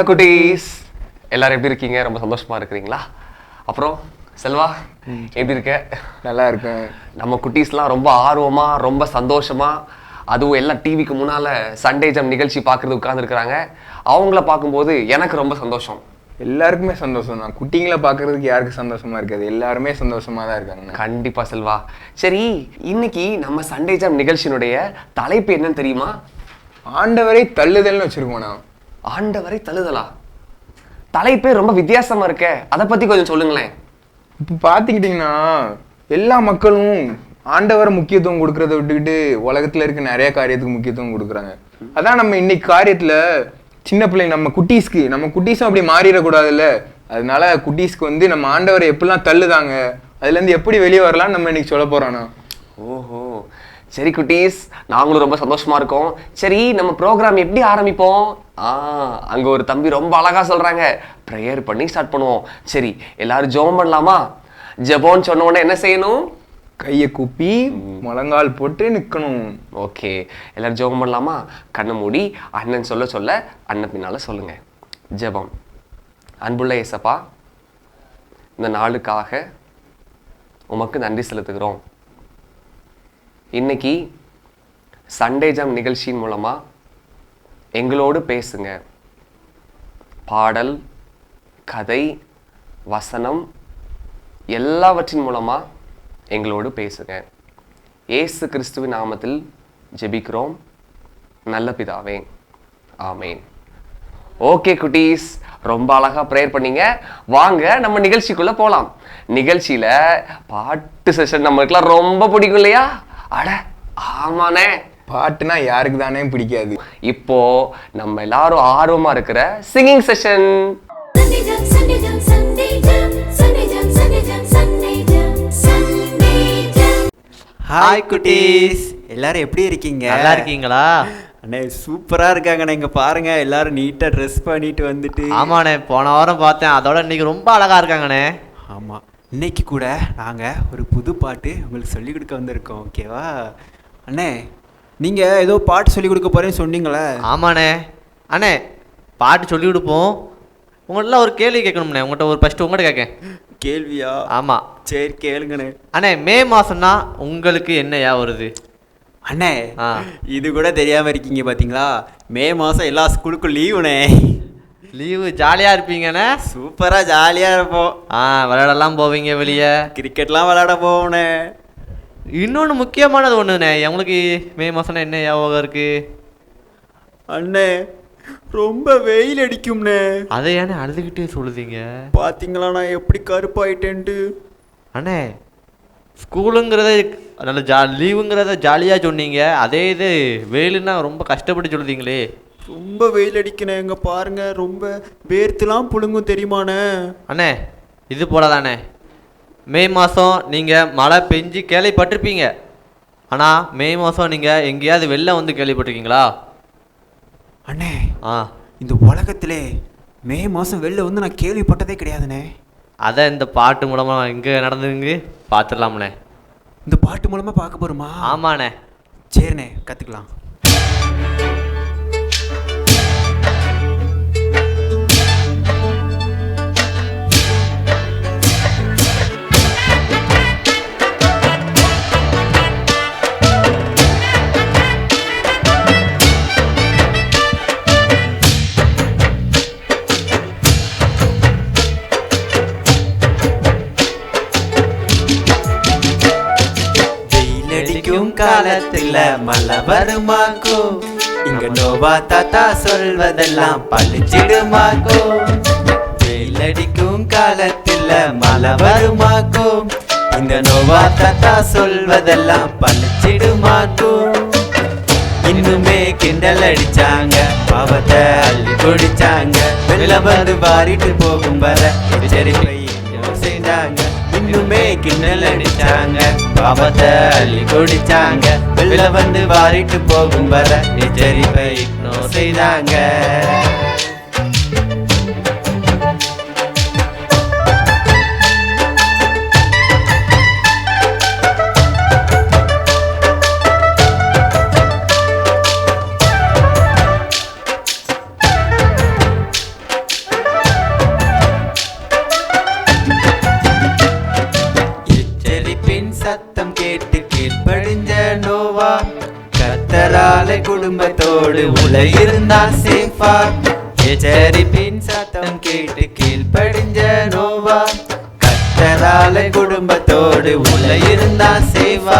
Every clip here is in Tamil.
குட்டீஸ், எல்லாரும் எப்படி இருக்கீங்க? ரொம்ப சந்தோஷமா இருக்கிறீங்களா? அப்புறம் செல்வா எப்படி இருக்க? நல்லா இருக்கேன். நம்ம குட்டீஸ்லாம் ரொம்ப ஆர்வமா, ரொம்ப சந்தோஷமா, அதுவும் எல்லாம் டிவிக்கு முன்னால சண்டே ஜம் நிகழ்ச்சி பார்க்கறது உட்கார்ந்துருக்காங்க. அவங்கள பார்க்கும்போது எனக்கு ரொம்ப சந்தோஷம். எல்லாருக்குமே சந்தோஷம் தான். குட்டிங்களை பார்க்கறதுக்கு யாருக்கு சந்தோஷமா இருக்காது? எல்லாருமே சந்தோஷமா தான் இருக்காங்க. கண்டிப்பா செல்வா. சரி, இன்னைக்கு நம்ம சண்டே ஜம் நிகழ்ச்சியினுடைய தலைப்பு என்னன்னு தெரியுமா? ஆண்டவரை தள்ளுதல்னு வச்சிருக்கோம். நான் ஆண்டவரை தள்ளுதலா? தலைப்பே ரொம்ப வித்தியாசமா இருக்கே, அதை பத்தி கொஞ்சம் சொல்லுங்களேன். இப்போ பார்த்துக்கிட்டிங்கன்னா எல்லா மக்களும் ஆண்டவரை முக்கியத்துவம் கொடுக்கறத விட்டுக்கிட்டு உலகத்துல இருக்க நிறைய காரியத்துக்கு முக்கியத்துவம் கொடுக்குறாங்க. அதான் நம்ம இன்னைக்கு காரியத்துல சின்ன பிள்ளைங்க நம்ம குட்டீஸும் அப்படி மாறிடக்கூடாதுல்ல. அதனால குட்டீஸ்க்கு வந்து நம்ம ஆண்டவரை எப்படிலாம் தள்ளுதாங்க, அதுல இருந்து எப்படி வெளியே வரலாம்னு நம்ம இன்னைக்கு சொல்ல போறோம்னா. ஓஹோ, சரி குட்டீஸ், நாங்களும் ரொம்ப சந்தோஷமா இருக்கோம். சரி, நம்ம ப்ரோக்ராம் எப்படி ஆரம்பிப்போம்? அங்க ஒரு தம்பி ரொம்ப அழகா சொல்றாங்க, ப்ரேயர் பண்ணி ஸ்டார்ட் பண்ணுவோம். சரி, எல்லாரும் ஜெபம் பண்ணலாமா? ஜெபம்னு சொன்ன உடனே என்ன செய்யணும்? கையை கூப்பி முழங்கால் போட்டு நிக்கணும். ஓகே, எல்லாரும் ஜெபம் பண்ணலாமா? கண்ணை மூடி அண்ணன் சொல்ல சொல்ல அண்ணன் பின்னால சொல்லுங்க. ஜெபம். அன்புள்ள இயேசப்பா, இந்த நாளுக்காக உமக்கு நன்றி செலுத்துகிறோம். இன்னைக்கு சண்டே ஜம் நிகழ்ச்சியின் மூலமா எங்களோடு பேசுங்க. பாடல், கதை, வசனம் எல்லாவற்றின் மூலமா எங்களோடு பேசுங்க. இயேசு கிறிஸ்துவின் நாமத்தில் ஜெபிக்கிறோம் நல்ல பிதாவே, ஆமேன். ஓகே குட்டீஸ், ரொம்ப அழகா ப்ரேயர் பண்ணீங்க. வாங்க நம்ம நிகழ்ச்சிக்குள்ள போலாம். நிகழ்ச்சியில பாட்டு செஷன் நம்மளுக்குலாம் ரொம்ப பிடிக்கும் இல்லையா? அட ஆமாண்ணே, பாட்டுனா யாருக்கு தானே பிடிக்காது. இப்போ நம்ம எல்லாரும் ஆர்வமா இருக்கிற சிங்கிங் செஷன். ஹாய் குட்டீஸ், எல்லாரும் எப்படி இருக்கீங்க? நல்லா இருக்கீங்களா? அண்ணே சூப்பரா இருக்காங்கண்ணே. இங்க பாருங்க, எல்லாரும் நீட்டா ட்ரெஸ் பண்ணிட்டு வந்துட்டு. ஆமாண்ணே, போன வாரம் பார்த்தேன், அதோட இன்னைக்கு ரொம்ப அழகா இருக்காங்கண்ணே. ஆமா, இன்னைக்கு கூட நாங்க ஒரு புது பாட்டு உங்களுக்கு சொல்லி கொடுக்க வந்திருக்கோம். ஓகேவா அண்ணே? நீங்க ஏதோ பாட்டு சொல்லி கொடுக்க போறேன்னு சொன்னீங்களே? ஆமாண்ணே. அண்ணே, பாட்டு சொல்லி கொடுப்போம். உங்கள்ட்ட ஒரு கேள்வி கேட்கணும்ண்ணே. ஃபர்ஸ்ட் உங்கள்கிட்ட கேட்கேன். கேள்வியா? ஆமா, சரி கேளுங்கண்ணே. அண்ணே, மே மாசம்னா உங்களுக்கு என்னையா வருது? அண்ணே, இது கூட தெரியாம இருக்கீங்க பாத்தீங்களா? மே மாசம் எல்லா ஸ்கூலுக்கும் லீவுண்ணே. லீவு ஜாலியா இருப்பீங்கண்ணே. சூப்பரா ஜாலியா இருப்போம். விளையாடலாம் போவீங்க, வெளியே கிரிக்கெட்லாம் விளையாட போவோண்ணே. இன்னொன்று முக்கியமானது ஒன்றுண்ணே, உங்களுக்கு மே மாசம்னா என்ன ஞாபகம் இருக்கு? அண்ணே, ரொம்ப வெயில் அடிக்கும்ண்ணே. அதை ஏண்ணே அழுதுகிட்டே சொல்லுதீங்க? பாத்தீங்களா நான் எப்படி கருப்பாயிட்டேன்ட்டு? அண்ணே, ஸ்கூலுங்கிறத நல்ல லீவுங்கிறத ஜாலியாக சொன்னீங்க, அதே இது வெயிலுன்னா ரொம்ப கஷ்டப்பட்டு சொல்லுதீங்களே. ரொம்ப வெயில் அடிக்கணே, இங்கே பாருங்க, ரொம்ப வேர்த்துலாம் புழுங்கும் தெரியுமாண்ணே. அண்ணே, இது போல தானே மே மாதம் நீங்கள் மழை பெஞ்சு கேள்விப்பட்டிருப்பீங்க. ஆனால் மே மாதம் நீங்கள் எங்கேயாவது வெளில வந்து கேள்விப்பட்டிருக்கீங்களா? அண்ணே, இந்த உலகத்திலே மே மாதம் வெளில வந்து நான் கேள்விப்பட்டதே கிடையாதுண்ணே. அதை இந்த பாட்டு மூலமாக எங்கே நடந்துங்க பார்த்துடலாம்ண்ணே. இந்த பாட்டு மூலமாக பார்க்க போகிறோமா? ஆமாண்ணே. சரிண்ணே, கற்றுக்கலாம். காலத்துல மழை வருமாக்கோ, இங்க நோவா தாத்தா சொல்வதெல்லாம் பழிச்சிடுமாக்கோ. வெயிலடிக்கும் காலத்துல மழை வருமாக்கோ, இந்த நோவா தாத்தா சொல்வதெல்லாம் பழிச்சிடுமாக்கோ. இன்னுமே கிண்டல் அடிச்சாங்க, பாவத்தை அள்ளி குடிச்சாங்க, வெளில வந்து வாரிட்டு போகும் வர எச்சரிப்பை செய்தாங்க. இன்னுமே கிண்டல் அடிச்சாங்க, பாவத்தை அள்ளி குடிச்சாங்க, வெளில வந்து வாரிட்டு போகும் வர எச்சரிப்பை செய்தாங்க. கத்தராலே குடும்பத்தோடு உள்ள இருந்தா சேஃபா. எச்சரிப்பின் சத்தம் கேட்டு கீழ்ப்படிஞ்ச நோவா. கத்தராலே குடும்பத்தோடு உள்ள இருந்தா சேஃபா.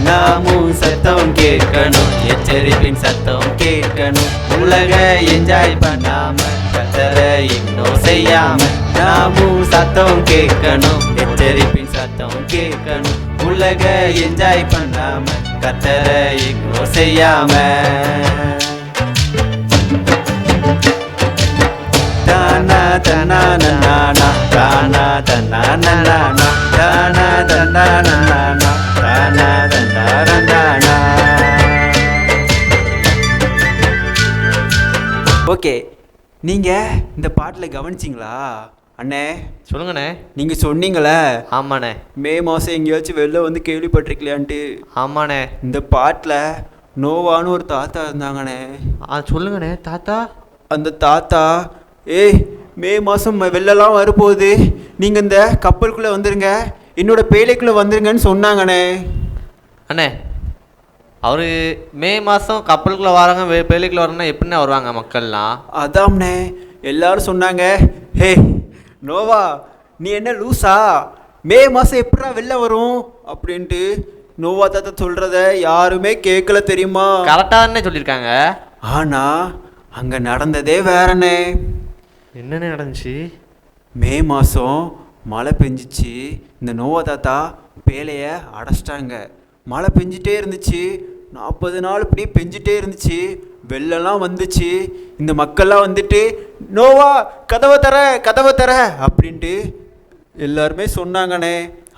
நாமும் சத்தம் கேட்கணும், எச்சரிப்பின் சத்தம் கேட்கணும். உலக என்ஜாய் பண்ணாம கத்தரை இக்னோர் செய்யாம நாமும் சத்தம் கேட்கணும், எச்சரிப்பின் சத்தம் கேட்கணும். உலக என்ஜாய் பண்ணாம கத்தரை இக்னோர் செய்யாம. தானா தனா நானா தானா தனா நானா தானா தனா நானா தானா தனா நானா. ஓகே, நீங்க இந்த பாட்டில் கவனிச்சிங்களா அண்ணே? சொல்லுங்கண்ணே. நீங்க சொன்னீங்களே ஆமாண்ணே. மே மாதம் எங்கேயாச்சும் வெளில வந்து கேள்விப்பட்டிருக்கலையான்ட்டு. ஆமாண்ணே. இந்த பாட்டில் நோவான்னு ஒரு தாத்தா இருந்தாங்கண்ணே. சொல்லுங்கண்ணே. தாத்தா? அந்த தாத்தா மே மாதம் வெளிலலாம் வரப்போகுது, நீங்கள் இந்த கப்பலுக்குள்ளே வந்துருங்க, என்னோட பேழைக்குள்ளே வந்துருங்கன்னு சொன்னாங்கண்ணே. அண்ணே, அவர் மே மாதம் கப்பலுக்குள்ளே வராங்க, பேழைக்குள்ளே வராங்கன்னா எப்படிண்ணே வருவாங்க மக்கள்லாம்? அதாம்ண்ணே எல்லாரும் சொன்னாங்க. ஹே நோவா, நீ என்ன லூசா, மே மாதம் எப்படா வெளில வரும் அப்படின்ட்டு. நோவா தாத்தா சொல்கிறத யாருமே கேட்கல தெரியுமா? கரெக்டாக தானே சொல்லியிருக்காங்க. ஆனால் அங்கே நடந்ததே வேறண்ணே. என்னென்ன நடந்துச்சு? மே மாதம் மழை பெஞ்சிச்சு. இந்த நோவா தாத்தா பேழையை அடைச்சிட்டாங்க. மழை பெஞ்சிட்டே இருந்துச்சு, 40 நாள் இப்படி பெஞ்சிட்டே இருந்துச்சு. வெள்ளம்லாம் வந்துச்சு. இந்த மக்கள்லாம் வந்துட்டு நோவா கதவை தர கதவை தர அப்படின்ட்டு எல்லாருமே சொன்னாங்கண்ணே.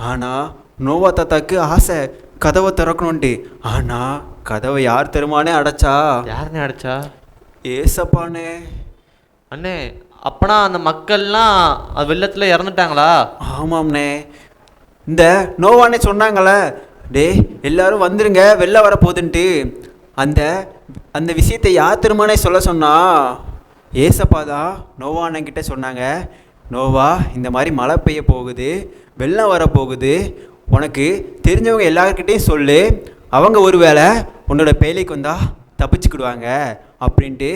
ஆனால் நோவா தாத்தாக்கு ஆசை கதவை திறக்கணுன்ட்டு. ஆனால் கதவை யார் தருமானே அடைச்சா? யாருண்ணே அடைச்சா? ஏசப்பானே. அண்ணே, அப்பனா அந்த மக்கள்லாம் வெள்ளத்தில் இறந்துட்டாங்களா? ஆமாம்ண்ணே. இந்த நோவானே சொன்னாங்களே, எல்லாரும் வந்துருங்க வெளில வரப்போகுதுன்ட்டு. அந்த அந்த விஷயத்தை யார் திருமணே சொல்ல சொன்னா? ஏசப்பா தான் நோவானங்கிட்ட சொன்னாங்க. நோவா, இந்த மாதிரி மழை பெய்ய போகுது, வெள்ளம் வரப்போகுது, உனக்கு தெரிஞ்சவங்க எல்லாருக்கிட்டையும் சொல்லு, அவங்க ஒருவேளை உன்னோட பேழைக்கு வந்தா தப்பிச்சுக்கிடுவாங்க அப்படின்ட்டு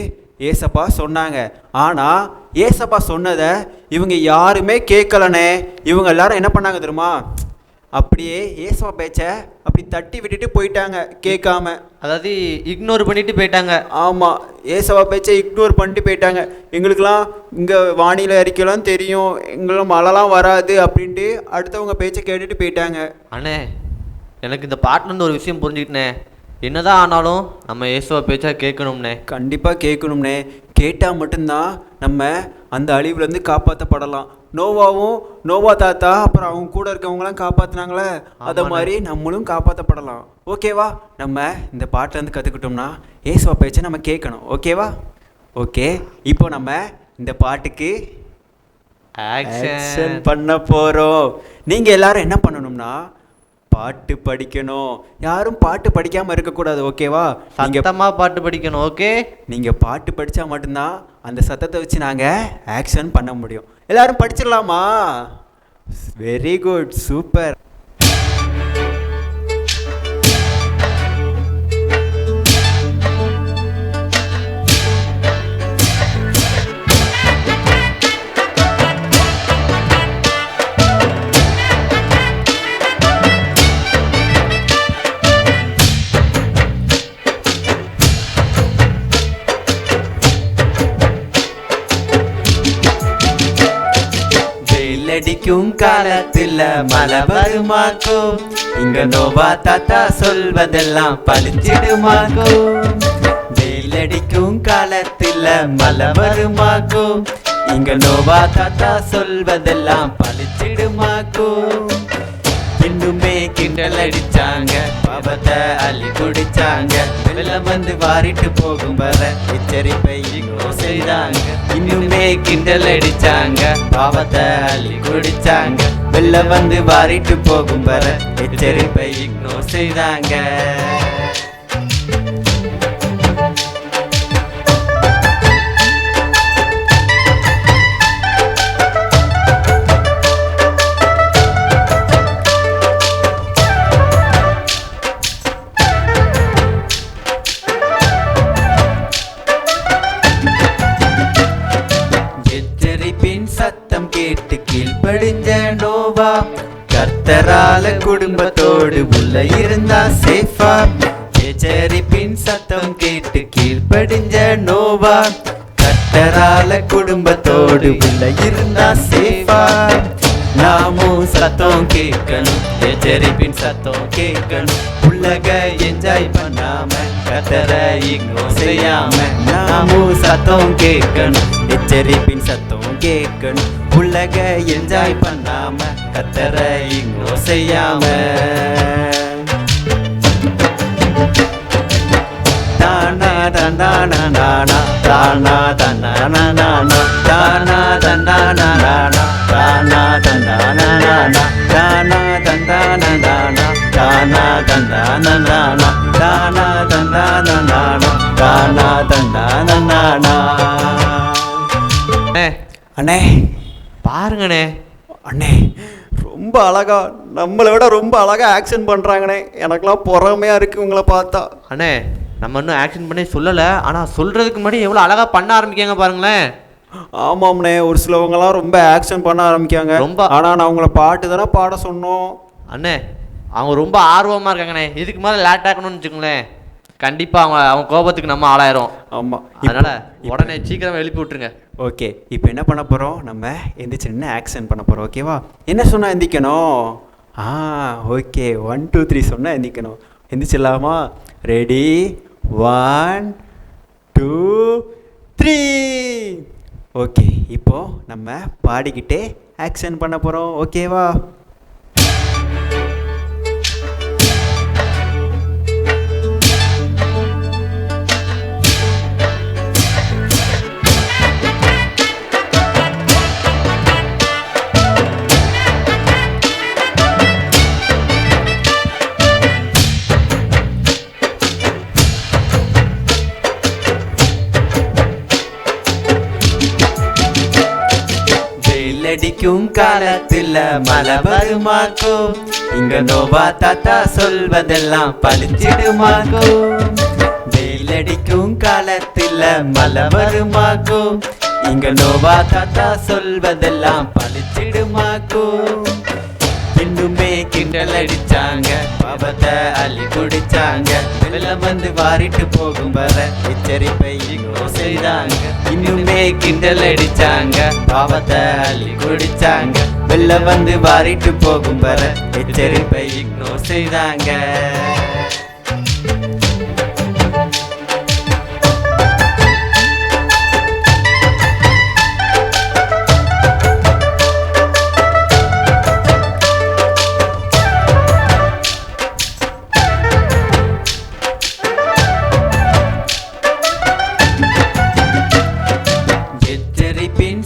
ஏசப்பா சொன்னாங்க. ஆனால் ஏசப்பா சொன்னதை இவங்க யாருமே கேட்கலனே. இவங்க எல்லாரும் என்ன பண்ணாங்க தெரியுமா? அப்படியே ஏசப்பா பேச்சை அப்படி தட்டி விட்டுட்டு போயிட்டாங்க கேட்காம. அதாவது இக்னோர் பண்ணிட்டு போயிட்டாங்க. ஆமாம், ஏசப்பா பேச்சை இக்னோர் பண்ணிட்டு போயிட்டாங்க. எங்களுக்கெல்லாம் இங்கே வானிலை அறிக்கைலாம் தெரியும், எங்களும் மழைலாம் வராது அப்படின்ட்டு அடுத்தவங்க பேச்சை கேட்டுட்டு போயிட்டாங்க. அண்ணே, எனக்கு இந்த பாட்டிலேருந்து ஒரு விஷயம் புரிஞ்சுக்கிட்டேனே. என்னதான் ஆனாலும் நம்ம இயேசுவை பேச்சா கேட்கணும்னே. கண்டிப்பாக கேட்கணும்னே. கேட்டால் மட்டும்தான் நம்ம அந்த அழிவுலேருந்து காப்பாற்றப்படலாம். நோவா தாத்தா அப்புறம் அவங்க கூட இருக்கவங்களாம் காப்பாற்றினாங்களே, அதை மாதிரி நம்மளும் காப்பாற்றப்படலாம். ஓகேவா? நம்ம இந்த பாட்டிலேருந்து கற்றுக்கிட்டோம்னா இயேசுவை பேச்சை நம்ம கேட்கணும். ஓகேவா? ஓகே, இப்போ நம்ம இந்த பாட்டுக்கு ஆக்ஷன் பண்ண போகிறோம். நீங்கள் எல்லாரும் என்ன பண்ணணும்னா பாட்டு படிக்கணும். யாரும் பாட்டு படிக்காமல் இருக்கக்கூடாது. ஓகேவா? சத்தமாக பாட்டு படிக்கணும். ஓகே, நீங்கள் பாட்டு படித்தா மட்டும்தான் அந்த சத்தத்தை வச்சு நாங்கள் ஆக்ஷன் பண்ண முடியும். எல்லாரும் படிச்சிடலாமா? Very good, super. அடிக்கும் காலத்துல மழை வருமாக்கும், இங்க நோவா தாத்தா சொல்வதெல்லாம் பழிச்சிடுமாக்கும். வெயில் அடிக்கும் காலத்துல மழை வருமாக்கும், இங்க நோவா தாத்தா சொல்வதெல்லாம் பழிச்சிடுமாக்கும். இன்னுமே கிண்டல் அடிச்சாங்க, பாவத்தை அள்ளி குடிச்சாங்க, வெள்ளம் வந்து வாரிட்டு போகும் வர எச்சரிப்பை இக்னோர் செய்தாங்க. இன்னுமே கிண்டல் அடிச்சாங்க, பாவத்தை அள்ளி குடிச்சாங்க, வெள்ளம் வந்து வாரிட்டு போகும் வர எச்சரிப்பை இக்னோர் செய்தாங்க. சத்தம் கேட்டு கீழ்ப்படிஞ்ச நோவா, கர்த்தரால குடும்பத்தோடு உள்ள இருந்தா சேஃபா. எச்சரிப்பின் சத்தம் கேட்டு கீழ்ப்படிஞ்ச நோவா, கர்த்தரால குடும்பத்தோடு உள்ள இருந்தா சேஃபா. நாமும் சத்தம் கேட்கணும், எச்சரிப்பின் சத்தம் கேட்கணும், உலக என்ஜாய் பண்ணாம கர்த்தரை இக்னோர் செய்யாம. நாமும் சத்தம் கேட்கணும், எச்சரிப்பின் சத்தம் கேட்கணும், உலக என்ஜாய் பண்ணாம கர்த்தரை இக்னோர் செய்யாம. தானா தந்தானா நானா தானா தந்தானா நானா தானா தந்தானா நானா தானா தந்தானா நானா தானா தந்தானா நானா தானா தந்தானா நானா தானா தந்தானா நானா தானா தந்தானா நானா. அண்ணே அண்ணே பாருங்கண்ணே. அண்ணே ரொம்ப அழகா, நம்மளை விட ரொம்ப அழகா ஆக்ஷன் பண்றாங்கண்ணே. எனக்கெல்லாம் பொறாமையா இருக்கு உங்களை பார்த்தா. அண்ணே நம்ம இன்னும் ஆக்ஷன் பண்ணி சொல்லலை, ஆனால் சொல்கிறதுக்கு முன்னாடி எவ்வளோ அழகாக பண்ண ஆரம்பிக்காங்க பாருங்களேன். ஆமாம்ண்ணே, ஒரு சிலவங்கலாம் ரொம்ப ஆக்ஷன் பண்ண ஆரம்பிக்காங்க. ரொம்ப. ஆனால் நான் உங்களை பாட்டு தானே பாட சொன்னோம். அண்ணே அவங்க ரொம்ப ஆர்வமாக இருக்காங்கண்ணே. இதுக்கு மேலே லேட் ஆகணும்னு வச்சுக்கோங்களேன், கண்டிப்பாக அவங்க கோபத்துக்கு நம்ம ஆளாயிரும். ஆமாம், அதனால் உடனே சீக்கிரமாக எழுப்பி விட்டுருங்க. ஓகே. இப்போ என்ன பண்ண போகிறோம், நம்ம எந்திரிச்சு என்ன ஆக்ஷன் பண்ண போகிறோம், ஓகேவா? என்ன சொன்னால் எந்திக்கணும்? ஓகே, 1 2 3 சொன்னால் எந்திக்கணும். எந்திரிச்சிடலாமா? ரெடி, 1 2 3. ஓகே, இப்போது நம்ம பாடிக்கிட்டே ஆக்ஷன் பண்ண போகிறோம், ஓகேவா? அடிக்கும் காலத்துல மழை வருமாக்கும், இங்க நோவா தாத்தா சொல்வதெல்லாம் பழிச்சிடுமாக்கும். வெயில் அடிக்கும் காலத்துல மழை வருமாக்கும், இங்க நோவா தாத்தா சொல்வதெல்லாம் பழிச்சிடுமாக்கும். இன்னுமே கிண்டல் அடிச்சாங்க, பாவத்தை அள்ளி குடிச்சாங்க, வெள்ளம் வந்து வாரிட்டு போகும் வர எச்சரிப்பை இக்னோர் செய்தாங்க. இன்னுமே கிண்டல் அடிச்சாங்க, பாவத்தை அள்ளி குடிச்சாங்க, வெள்ளம் வந்து வாரிட்டு போகும் வர எச்சரிப்பை இக்னோர் செய்தாங்க.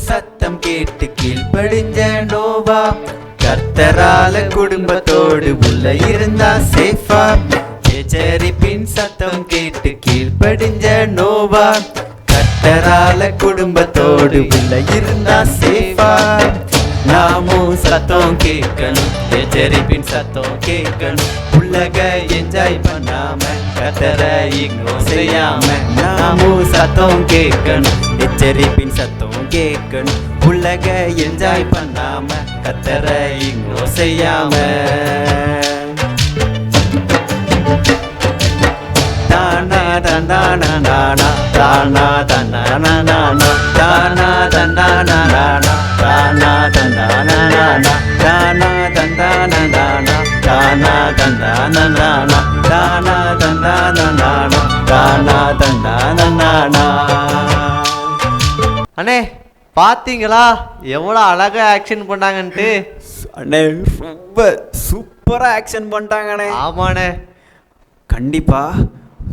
சத்தம் கேட்டு கீழ்ப்படிஞ்ச நோவா, கர்த்தரால குடும்பத்தோடு உள்ள இருந்தா சேஃபா. எச்சரிப்பின் சத்தம் கேட்டு கீழ்ப்படிஞ்ச நோவா, கர்த்தரால குடும்பத்தோடு உள்ள இருந்தா சேஃபா. நாமும் சத்தம் கேட்கணும், எச்சரிப்பின் சத்தம் கேட்கணும், உலக என்ஜாய் பண்ணாம கர்த்தரை இக்னோர் செய்யாம. நாமும் சத்தம் கேட்கணும், எச்சரிப்பின் சத்தம் கேட்கணும், உலக என்ஜாய் பண்ணாம கர்த்தரை இக்னோர் செய்யாம. தானா தந்தானா நானா தானா தந்தானா நானா தானா தந்தானா நானா தானா தந்தானா நானா தானா தந்தானா நானா தானா தந்தானா நானா தானா தந்தானா நானா தானா தந்தானா நானா. அண்ணே பார்த்தீங்களா எவ்வளோ அழகா ஆக்ஷன் பண்ணாங்கன்ட்டு? அண்ணே ரொம்ப சூப்பராக ஆக்ஷன் பண்ணிட்டாங்கண்ணே. ஆமாண்ணே, கண்டிப்பாக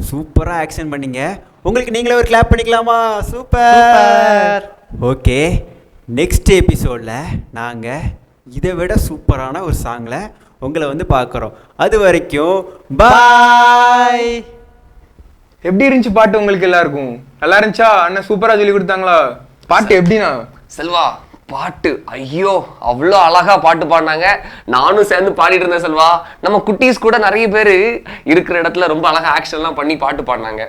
சூப்பராக ஆக்ஷன் பண்ணீங்க. உங்களுக்கு நீங்களே ஒரு கிளாப் பண்ணிக்கலாமா? சூப்பர். ஓகே, நெக்ஸ்ட் எபிசோடில் நாங்கள் இதை விட சூப்பரான ஒரு சாங்கில் உங்களை வந்து பார்க்குறோம். அது வரைக்கும் பாய். எப்படி இருந்துச்சு பாட்டு உங்களுக்கு எல்லாருக்கும்? நல்லா இருந்துச்சா? அண்ணன் சூப்பரா சொல்லி கொடுத்தாங்களா? பாட்டு எப்படின்னா செல்வா பாட்டு ஐயோ அவ்வளோ அழகா பாட்டு பாடினாங்க. நானும் சேர்ந்து பாடிட்டு இருந்தேன் செல்வா. நம்ம குட்டீஸ் கூட நிறைய பேர் இருக்கிற இடத்துல ரொம்ப அழகா ஆக்ஷன்லாம் பண்ணி பாட்டு பாடினாங்க.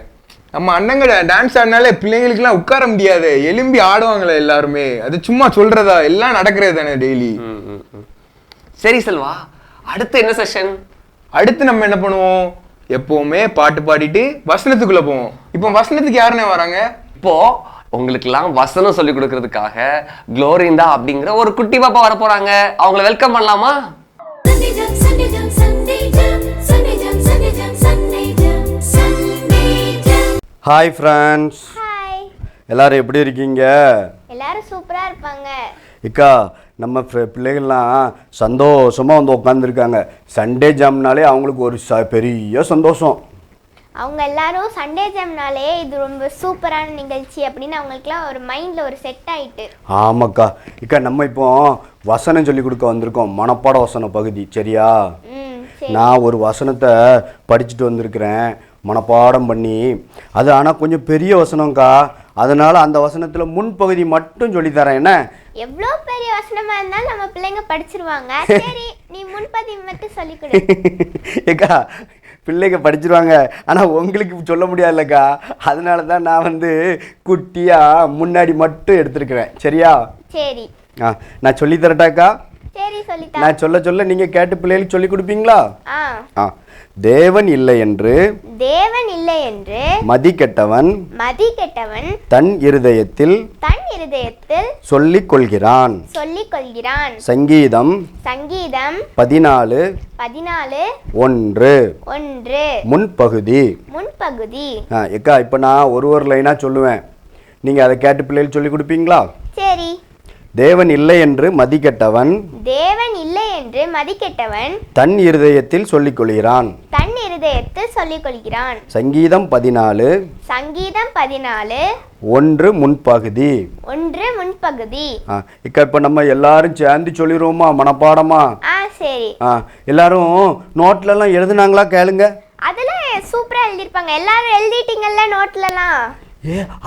நம்ம அண்ணங்க டான்ஸ் ஆடினாலே பிள்ளைங்களுக்குலாம் உட்கார முடியாது, எலும்பி ஆடுவாங்களே எல்லாருமே. அது சும்மா சொல்றதா? எல்லாம் நடக்கிறது தானே டெய்லி. சரி செல்வா, அடுத்து என்ன செஷன்? அடுத்து நம்ம என்ன பண்ணுவோம்? எப்பவுமே பாட்டு பாடிட்டு வசனத்துக்குள்ள போவோம். இப்போ வசனத்துக்கு யாருன்னே வராங்க? இப்போ உங்களுக்கெல்லாம் வசனம் சொல்லி கொடுக்கறதுக்காக குளோரிந்தா அப்படிங்கிற ஒரு குட்டி பாப்பா வர போறாங்க. அவங்கள வெல்கம் பண்ணலாமா? ஹாய் ஃப்ரெண்ட்ஸ், ஹாய், எல்லாரும் எப்படி இருக்கீங்க? எல்லாரும் சூப்பரா இருப்பாங்க. இக்கா, நம்ம பிள்ளைகள்லாம் சந்தோஷமாக வந்து உட்காந்துருக்காங்க. சண்டே ஜாம்னாலே அவங்களுக்கு ஒரு பெரிய சந்தோஷம். அவங்க எல்லாரும் சண்டே ஜாம்னாலே இது ரொம்ப சூப்பரான நிகழ்ச்சி அப்படின்னு அவங்களுக்குலாம் ஒரு மைண்டில் ஒரு செட் ஆயிட்டு. ஆமாக்கா. இக்கா, நம்ம இப்போ வசனம் சொல்லி கொடுக்க வந்திருக்கோம், மனப்பாட வசன பகுதி. சரியா? நான் ஒரு வசனத்தை படிச்சுட்டு வந்திருக்கிறேன் மனப்பாடம் பண்ணி. அது ஆனால் கொஞ்சம் பெரிய வசனம்க்கா, அதனால அந்த வசனத்தில் முன்பகுதி மட்டும் சொல்லித்தரேன். என்ன? எவ்வளோ பெரிய வசனமா இருந்தாலும் நம்ம பிள்ளைங்க படிச்சிருவாங்க. சரி, நீ முன்பதி மட்டும் சொல்லிக் கொடு. ஏக்கா, பிள்ளைங்க படிச்சிருவாங்க, ஆனால் உங்களுக்கு சொல்ல முடியாதுல்லக்கா. அதனால தான் நான் வந்து குட்டியாக முன்னாடி மட்டும் எடுத்துருக்கிறேன். சரியா? சரி. நான் சொல்லி தரட்டாக்கா? சரி, சொல்லித்தா. நான் சொல்ல சொல்ல நீங்கள் கேட்டு பிள்ளைகளுக்கு சொல்லி கொடுப்பீங்களா? தேவன் இல்லை என்று மதிக்கெட்டவன் தன் இருதயத்தில் சொல்லிக் கொள்கிறான். சங்கீதம் 14:1 முன்பகுதி. ஏக்கா, இப்போ நான் ஒரு லைனா சொல்லுவேன், நீங்க அதை கேட்டு பிள்ளைகள் சொல்லி கொடுப்பீங்களா? சரி. தேவன் இல்லை என்று மதிக்கெட்டவன் தன் இருதயத்தில் சொல்லிக் கொள்கிறான். சங்கீதம் 14:1 முன்பகுதி. இக்கா, இப்ப நம்ம எல்லாரும் சேர்ந்து சொல்லிடுவோமா மனப்பாடமா? சரி. எல்லாரும் நோட்ல எல்லாம் எழுதுனாங்களா? கேளுங்க. அதெல்லாம் சூப்பரா எழுதிருப்பாங்க. எல்லாரும் எழுதிட்டீங்கல்ல நோட்லலாம்?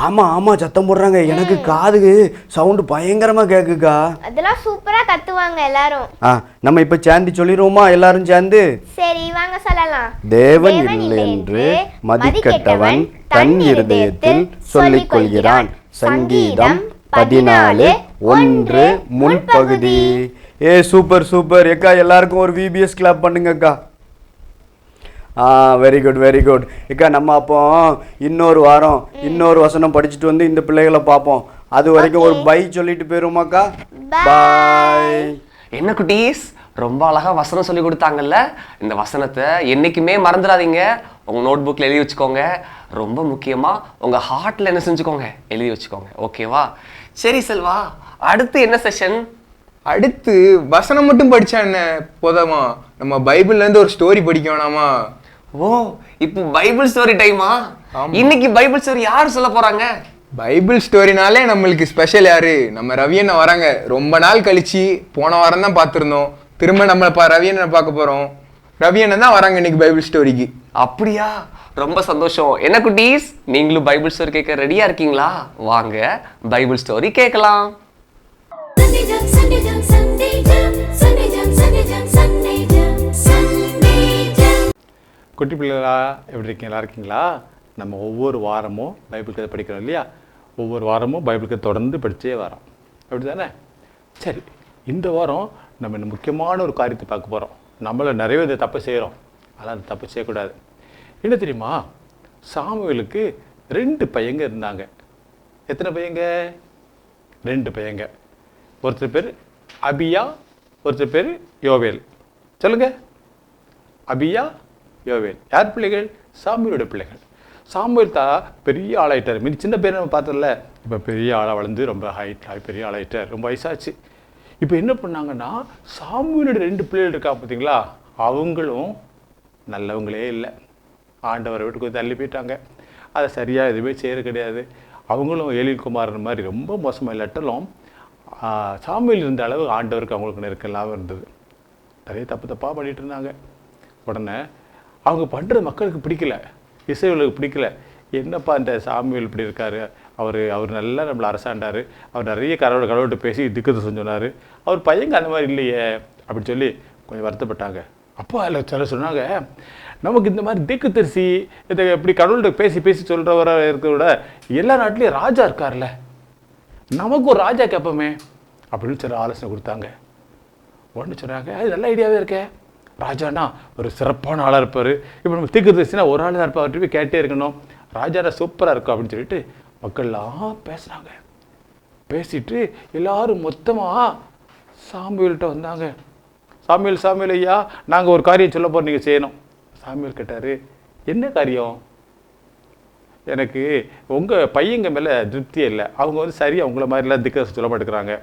ஆமா ஆமா, சத்தம் போடுறாங்க. எனக்கு காது சவுண்ட் பயங்கரமா கேக்குக்கா. அதெல்லாம் சூப்பரா கத்துவாங்க எல்லாரும். நம்ம இப்ப சேர்ந்து சொல்லிடுவோமா எல்லாரும் சேர்ந்து? சரி, வாங்க சொல்லலாம். தேவன் இல்லை என்று மதிக்கெட்டவன் தன் இருதயத்தில் சொல்லிக் கொள்கிறான். சங்கீதம் 14:1 முன்பகுதி. Super super. ஏக்கா, எல்லாருக்கும் ஒரு VBS கிளாப் பண்ணுங்கக்கா. Very good very good. இக்கா, நம்ம அப்போ இன்னொரு வாரம் இன்னொரு வசனம் படிச்சுட்டு வந்து இந்த பிள்ளைகளை பார்ப்போம். அது வரைக்கும் ஒரு பை சொல்லிட்டு போயிருமாக்கா? பாய். என்ன குட்டீஸ், ரொம்ப அழகா வசனம் சொல்லி கொடுத்தாங்கல்ல. இந்த வசனத்தை என்னைக்குமே மறந்துடாதீங்க. உங்க நோட் புக்ல எழுதி வச்சுக்கோங்க. ரொம்ப முக்கியமா உங்க ஹார்ட்ல என்ன செஞ்சுக்கோங்க, எழுதி வச்சுக்கோங்க. ஓகேவா? சரி செல்வா, அடுத்து என்ன செஷன்? அடுத்து வசனம் மட்டும் படிச்சா என்ன போதாமா? நம்ம பைபிள்ல இருந்து ஒரு ஸ்டோரி படிக்க வேணாமா? இப்போ பைபிள் ஸ்டோரி டைமா? இன்னைக்கு பைபிள் ஸ்டோரி யார் சொல்ல போறாங்க? பைபிள் ஸ்டோரினாலே நம்மளுக்கு ஸ்பெஷல் யாரு? நம்ம ரவியண்ணா வராங்க. ரொம்ப நாள் கழிச்சு, போன வாரம் தான் பார்த்துருந்தோம், திரும்ப நம்ம ரவியண்ணனை பார்க்க போறோம். ரவியண்ணன் தான் வராங்க இன்னைக்கு பைபிள் ஸ்டோரிக்கு. அப்படியா? ரொம்ப சந்தோஷம். என்ன குட்டீஸ், நீங்களும் பைபிள் ஸ்டோரி கேட்க ரெடியா இருக்கீங்களா? வாங்க பைபிள் ஸ்டோரி கேட்கலாம். குட்டி பிள்ளைகளா, எப்படி இருக்கீங்க? நல்லா இருக்கீங்களா? நம்ம ஒவ்வொரு வாரமும் பைபிள் கதை படிக்கிறோம் இல்லையா? ஒவ்வொரு வாரமும் பைபிள் கதை தொடர்ந்து படித்தே வரோம், அப்படி தானே? சரி, இந்த வாரம் நம்ம இந்த முக்கியமான ஒரு காரியத்தை பார்க்க போகிறோம். நம்மள நிறைய இதை தப்பு செய்கிறோம், ஆனால் அந்த தப்பு செய்யக்கூடாது. என்ன தெரியுமா? சாமுவேலுக்கு 2 பையங்க இருந்தாங்க. எத்தனை பையங்க? 2 பையங்க. ஒருத்தர் பேர் அபியா, ஒருத்தர் பேர் யோவேல். சொல்லுங்க. அபியா, யோவேல் யார் பிள்ளைகள்? சாமுவேலோட பிள்ளைகள். சாமுவேல் பெரிய ஆளாயிட்டார். மீதி சின்ன பேர் நம்ம பார்த்ததில்ல, இப்போ பெரிய ஆளாக வளர்ந்து ரொம்ப ஹைட் ஆகி பெரிய ஆளாயிட்டார், ரொம்ப வயசாச்சு. இப்போ என்ன பண்ணாங்கன்னா, சாமுவேலோட 2 பிள்ளைகள் இருக்கா பார்த்தீங்களா, அவங்களும் நல்லவங்களே இல்லை. ஆண்டவரை விட்டு கொஞ்சம் தள்ளி போயிட்டாங்க. அதை சரியாக எதுவுமே செய்கிறது கிடையாது. அவங்களும் ஏலியன் குமாரன் மாதிரி ரொம்ப மோசமாக இல்லாட்டாலும் சாமுவேல் இருந்த அளவு ஆண்டவருக்கு அவங்களுக்கு நெருக்கெல்லாம் இருந்தது. நிறைய தப்பாக பண்ணிகிட்டு இருந்தாங்க. உடனே அவங்க பண்ணுறது மக்களுக்கு பிடிக்கல, இஸ்ரவேலுக்கு பிடிக்கல. என்னப்பா இந்த சாமுவேல் இப்படி இருக்காரு, அவர் நல்லா நம்மளை அரசாண்டார், அவர் நிறைய கடவுள்கிட்ட பேசி திக்கத்தை சொன்னார், அவர் பையங்க அந்த மாதிரி இல்லையே அப்படின்னு சொல்லி கொஞ்சம் வருத்தப்பட்டாங்க. அப்போ அதில் சில சொன்னாங்க, நமக்கு இந்த மாதிரி திக்கு தரிசி இதை எப்படி கடவுள்கிட்ட பேசி பேசி சொல்கிறவரை இருக்கிறத விட எல்லா நாட்டிலையும் ராஜா இருக்கார்ல, நமக்கு ஒரு ராஜா கேட்போமே அப்படின்னு சில ஆலோசனை கொடுத்தாங்க. ஒன்று சொன்னாங்க, அது நல்ல ஐடியாவே இருக்கே, ராஜானா ஒரு சிறப்பான ஆளாக இருப்பார், இப்போ நம்ம திக்கு தரிசினா ஒரு ஆள் தான் இருப்பா, அவர்கிட்ட போய் கேட்டே இருக்கணும், ராஜானா சூப்பராக இருக்கும் அப்படின்னு சொல்லிட்டு மக்கள்லாம் பேசுனாங்க. பேசிட்டு எல்லாரும் மொத்தமாக சாமுவேல்கிட்ட வந்தாங்க. சாமுவேல் ஐயா, நாங்கள் ஒரு காரியம் சொல்ல போகிறோம், நீங்கள் செய்யணும். சாமுவேல் கேட்டார், என்ன காரியம்? எனக்கு உங்கள் பையங்க மேலே திருப்தியே இல்லை, அவங்க வந்து சரியாக உங்களை மாதிரிலாம் திக்க சொல்ல மாட்டேங்கிறாங்க,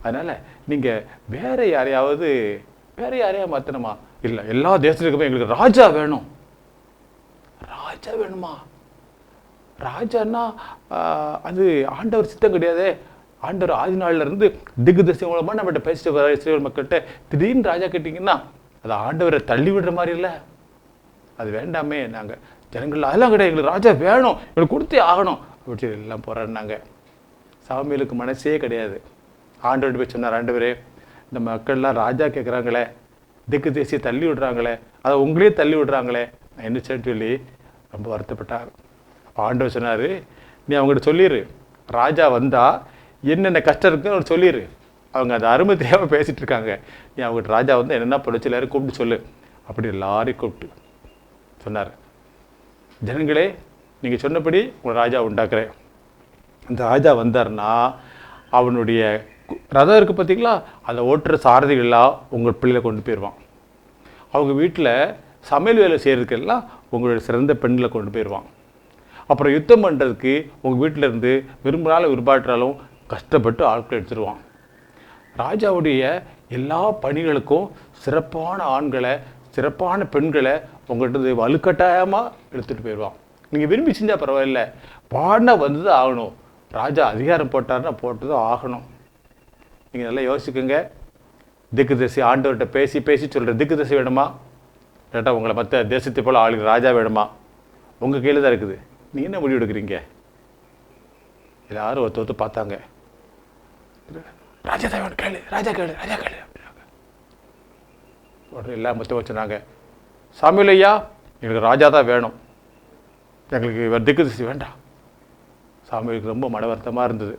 அதனால் நீங்கள் வேறு யாரையா மாற்றணுமா? இல்லை, எல்லா தேசத்துக்குமே எங்களுக்கு ராஜா வேணும். ராஜா வேணுமா? ராஜான்னா அது ஆண்டவர் சித்தம் கிடையாது. ஆண்டவர் ஆதி நாள்லேருந்து திக்கு திசை மூலமாக நம்மகிட்ட பேசிட்டு வர இஸ்ரேல் மக்கள்கிட்ட திடீர்னு ராஜா கேட்டிங்கன்னா அது ஆண்டவரை தள்ளி விடுற மாதிரி இல்லை, அது வேண்டாமே. நாங்கள் ஜனங்கள் அதெல்லாம் கிடையாது, எங்களுக்கு ராஜா வேணும், எங்களுக்கு கொடுத்தே ஆகணும் அப்படி சொல்லி எல்லாம் போராடினாங்க. சாமுவேலுக்கு மனசே கிடையாது. ஆண்டவர் போய் சொன்னார், ஆண்டவரே இந்த மக்கள்லாம் ராஜா கேட்குறாங்களே, திக்கு தேசியை தள்ளி விடுறாங்களே, அதை உங்களே தள்ளி விடுறாங்களே, நான் என்ன சொல்லி ரொம்ப வருத்தப்பட்டார். ஆண்டவர் சொன்னார், நீ அவங்ககிட்ட சொல்லிடு, ராஜா வந்தால் என்னென்ன கஷ்டம் இருக்குன்னு அவர் சொல்லிடு, அவங்க அதை அருமை தெரியாமல் பேசிகிட்டு இருக்காங்க, நீ அவங்ககிட்ட ராஜா வந்து என்னென்ன படிச்சு எல்லாரும் கூப்பிட்டு சொல்லு அப்படி எல்லாரையும் கூப்பிட்டு சொன்னார், ஜனங்களே நீங்கள் சொன்னபடி உங்களை ராஜா உண்டாக்குறேன். அந்த ராஜா வந்தார்னா அவனுடைய ரதம் இருக்குது பார்த்தீங்களா, அதை ஓட்டுற சாரதிகள்லாம் உங்கள் பிள்ளைகளை கொண்டு போயிடுவான். அவங்க வீட்டில் சமையல் வேலை செய்கிறதுக்கெல்லாம் உங்களுடைய சிறந்த பெண்களை கொண்டு போயிடுவான். அப்புறம் யுத்தம் பண்ணுறதுக்கு உங்கள் வீட்டில் இருந்து விரும்பினாலும் விரும்பாட்டாலும் கஷ்டப்பட்டு ஆட்கள் எடுத்துருவான். ராஜாவுடைய எல்லா பணிகளுக்கும் சிறப்பான ஆண்களை சிறப்பான பெண்களை உங்கள்கிட்ட வலுக்கட்டாயமாக எடுத்துகிட்டு போயிடுவான். நீங்கள் விரும்பி செஞ்சால் பரவாயில்ல, பாடினா வந்து தான் ஆகணும், ராஜா அதிகாரம் போட்டார்னா போட்டு தான் ஆகணும். நீங்கள் நல்லா யோசிக்குங்க, திக்கு திசை ஆண்டவர்கிட்ட பேசி பேசி சொல்கிற திக்கு திசை வேணுமா, இல்லாட்டா உங்களை மற்ற தேசத்தை போல் ஆளுகிற ராஜா வேணுமா? உங்கள் கையில் தான் இருக்குது, நீங்கள் என்ன முடிவு எடுக்கிறீங்க? எல்லாரும் ஒருத்த பார்த்தாங்க, ராஜா தான் கேளு, ராஜா கேளு, ராஜா கேளு அப்படின்னாங்க. உடனே எல்லாம் மொத்தம் சொன்னாங்க, சாமுவேல் ஐயா எங்களுக்கு ராஜா தான் வேணும், எங்களுக்கு திக்கு திசை வேண்டாம். சாமுவேலுக்கு ரொம்ப மன வருத்தமாக இருந்தது.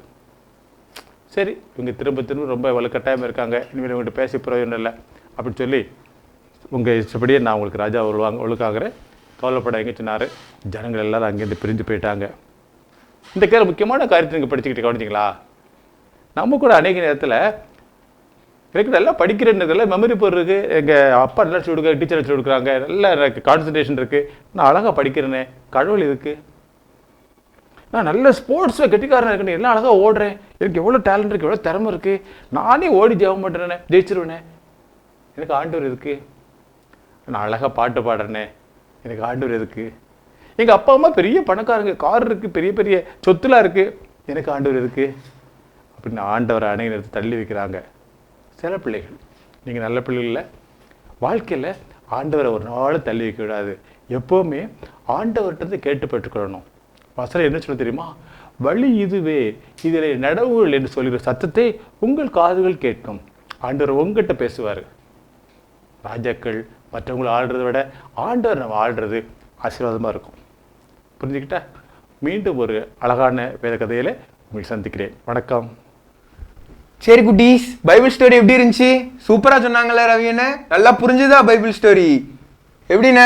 சரி, இவங்க திரும்ப ரொம்ப வலுக்கட்டாயமாக இருக்காங்க, இனிமேல் இவங்ககிட்ட பேசி பிரயோஜனம் இல்லை அப்படின்னு சொல்லி உங்கள் இஷ்டப்படியே நான் உங்களுக்கு ராஜா ஒழுக்காகிறேன், கவலைப்படாங்க சொன்னார். ஜனங்கள் எல்லோரும் அங்கேருந்து பிரிஞ்சு போயிட்டாங்க. இந்த கேள்வி முக்கியமான காரியத்தை நீங்கள் படிச்சுக்கிட்டு கவனிச்சிங்களா? நம்ம கூட அநேக நேரத்தில் எனக்கு நல்லா படிக்கிறேன்றதில்ல, மெமரி பவர் இருக்குது, எங்கள் அப்பா நல்லா சொல்லி கொடுக்க, டீச்சர் சொல்லி கொடுக்குறாங்க, நல்லா எனக்கு கான்சன்ட்ரேஷன் இருக்குது, நான் அழகாக படிக்கிறேனே, கடவுள் இருக்குது, நான் நல்ல ஸ்போர்ட்ஸில் கெட்டிக்காரன் இருக்கேன், எல்லாம் அழகாக ஓடுறேன், எனக்கு எவ்வளோ டேலண்ட் இருக்குது, எவ்வளோ திறமை இருக்குது, நானே ஓடி ஜெபம் பண்ணுறேனே, ஜெயிச்சிருவேனே, எனக்கு ஆண்டவர் இருக்குது, நான் அழகாக பாட்டு பாடுறேனே, எனக்கு ஆண்டவர் இருக்குது, எங்கள் அப்பா அம்மா பெரிய பணக்காரங்க, கார் இருக்குது, பெரிய பெரிய சொத்துலாம் இருக்குது, எனக்கு ஆண்டவர் இருக்குது அப்படின்னு ஆண்டவரை அநேக நேரத்தை தள்ளி வைக்கிறாங்க சில பிள்ளைகள். நீங்கள் நல்ல பிள்ளைகளில் வாழ்க்கையில் ஆண்டவரை ஒரு நாள் தள்ளி வைக்க விடாது, எப்போவுமே ஆண்டவர்கிட்ட கேட்டு பெற்றுக்கொள்ளணும். வசனம் என்ன சொல்ல தெரியுமா? வழி இதுவே, இதில் நடவுகள் என்று சொல்கிற சத்தத்தை உங்கள் காதுகள் கேட்கும். ஆண்டவர் உங்ககிட்ட பேசுவார். ராஜாக்கள் மற்றவங்களை ஆள்றதை விட ஆண்டவர் நம்ம ஆள்றது ஆசீர்வாதமாக இருக்கும். புரிஞ்சுக்கிட்டா? மீண்டும் ஒரு அழகான வேத கதையில் உங்களை சந்திக்கிறேன். வணக்கம். சரி குட்டீஸ், பைபிள் ஸ்டோரி எப்படி இருந்துச்சு? சூப்பராக சொன்னாங்களே ரவியண்ணே, நல்லா புரிஞ்சுதா பைபிள் ஸ்டோரி? எப்படிண்ணே